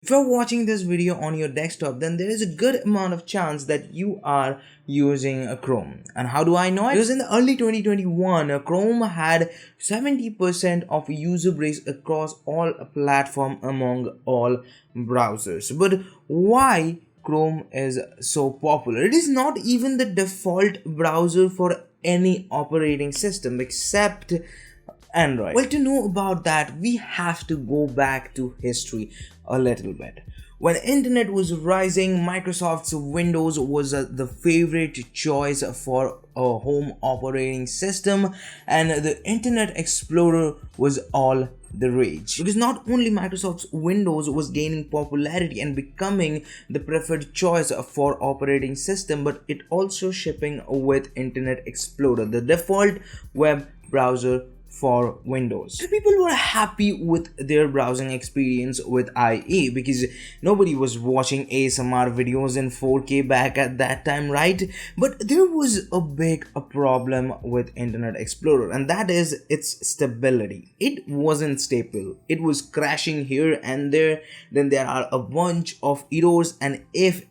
If you're watching this video on your desktop, then there is a good amount of chance that you are using a Chrome. And how do I know it? Because in the early 2021, Chrome had 70% of user base across all platform among all browsers. But why Chrome is so popular? It is not even the default browser for any operating system except Android. Well, to know about that, we have to go back to history a little bit. When internet was rising, Microsoft's Windows was the favorite choice for a home operating system, and the Internet Explorer was all the rage. Because not only Microsoft's Windows was gaining popularity and becoming the preferred choice for operating system, but it also shipping with Internet Explorer, the default web browser for Windows. People were happy with their browsing experience with IE because nobody was watching ASMR videos in 4K back at that time, right? But there was a big problem with Internet Explorer, and that is its stability. It wasn't stable. It was crashing here and there. Then there are a bunch of errors, and if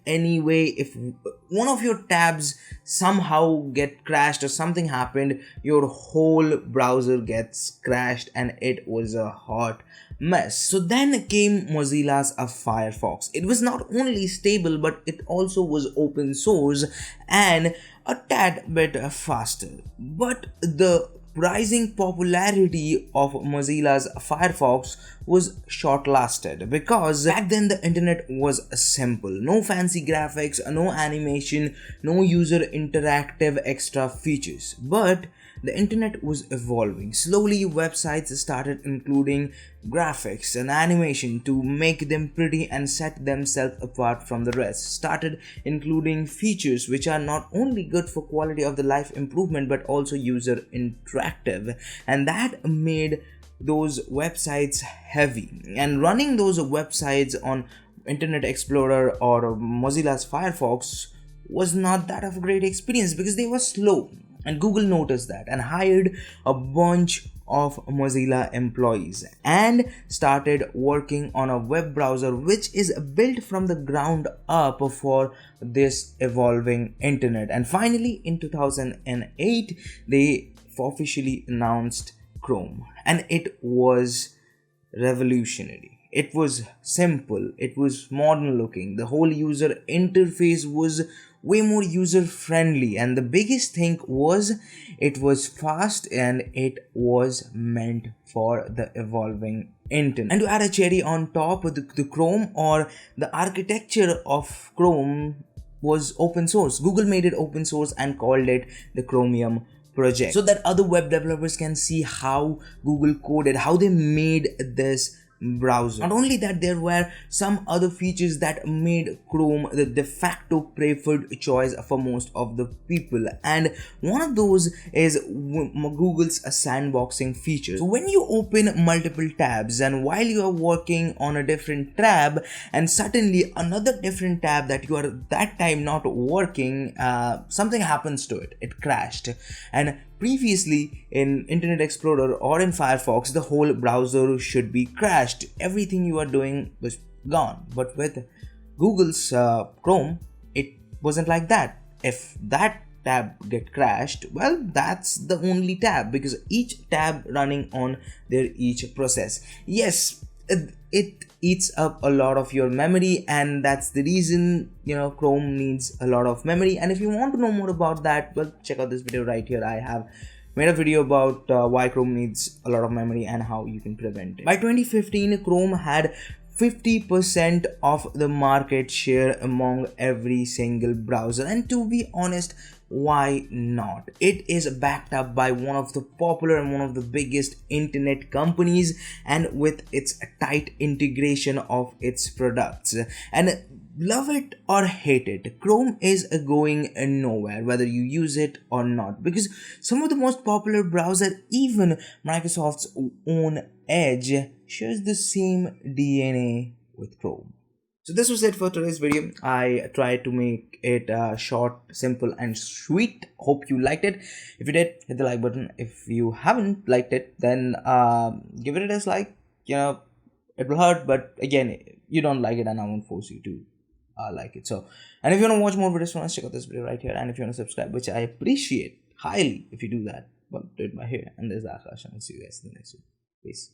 one of your tabs somehow get crashed or something happened, your whole browser gets crashed, and it was a hot mess. So then came Mozilla's Firefox. It was not only stable, but it also was open source and a tad bit faster. But the rising popularity of Mozilla's Firefox was short-lasted because back then the internet was simple. No fancy graphics, no animation, no user interactive extra features. But the internet was evolving. Slowly, websites started including graphics and animation to make them pretty and set themselves apart from the rest. Started including features which are not only good for quality of the life improvement but also user interactive, and that made those websites heavy. And running those websites on Internet Explorer or Mozilla's Firefox was not that of a great experience because they were slow, and Google noticed that and hired a bunch of Mozilla employees and started working on a web browser which is built from the ground up for this evolving internet. And finally in 2008 they officially announced Chrome, and it was revolutionary. It was simple, it was modern looking, the whole user interface was way more user friendly, and the biggest thing was it was fast and it was meant for the evolving internet. And to add a cherry on top, the Chrome or the architecture of Chrome was open source. Google made it open source and called it the Chromium project, so that other web developers can see how Google coded, how they made this browser. Not only that, there were some other features that made Chrome the de facto preferred choice for most of the people, and one of those is Google's sandboxing feature. So when you open multiple tabs and while you are working on a different tab and suddenly another different tab that you are that time not working, something happens to it, it crashed. And previously in Internet Explorer or in Firefox, the whole browser should be crashed. Everything you are doing was gone. But with Google's Chrome, it wasn't like that. If that tab get crashed, well, that's the only tab because each tab running on their each process. Yes, it eats up a lot of your memory, and that's the reason Chrome needs a lot of memory. And if you want to know more about that, well, check out this video right here. I have made a video about why Chrome needs a lot of memory and how you can prevent it. By 2015, Chrome had 50% of the market share among every single browser, and to be honest, why not? It is backed up by one of the popular and one of the biggest internet companies, and with its tight integration of its products. And love it or hate it, Chrome is going nowhere whether you use it or not, because some of the most popular browser, even Microsoft's own Edge, shares the same DNA with Chrome. So this was it for today's video. I tried to make it short, simple and sweet. Hope you liked it. If you did, hit the like button. If you haven't liked it, then give it a dislike. It will hurt, but again, you don't like it, and I won't force you to like it. So, and if you want to watch more videos from us, check out this video right here. And if you want to subscribe, which I appreciate highly if you do that, but do it by here. And there's Akash, and I'll see you guys in the next one. Peace.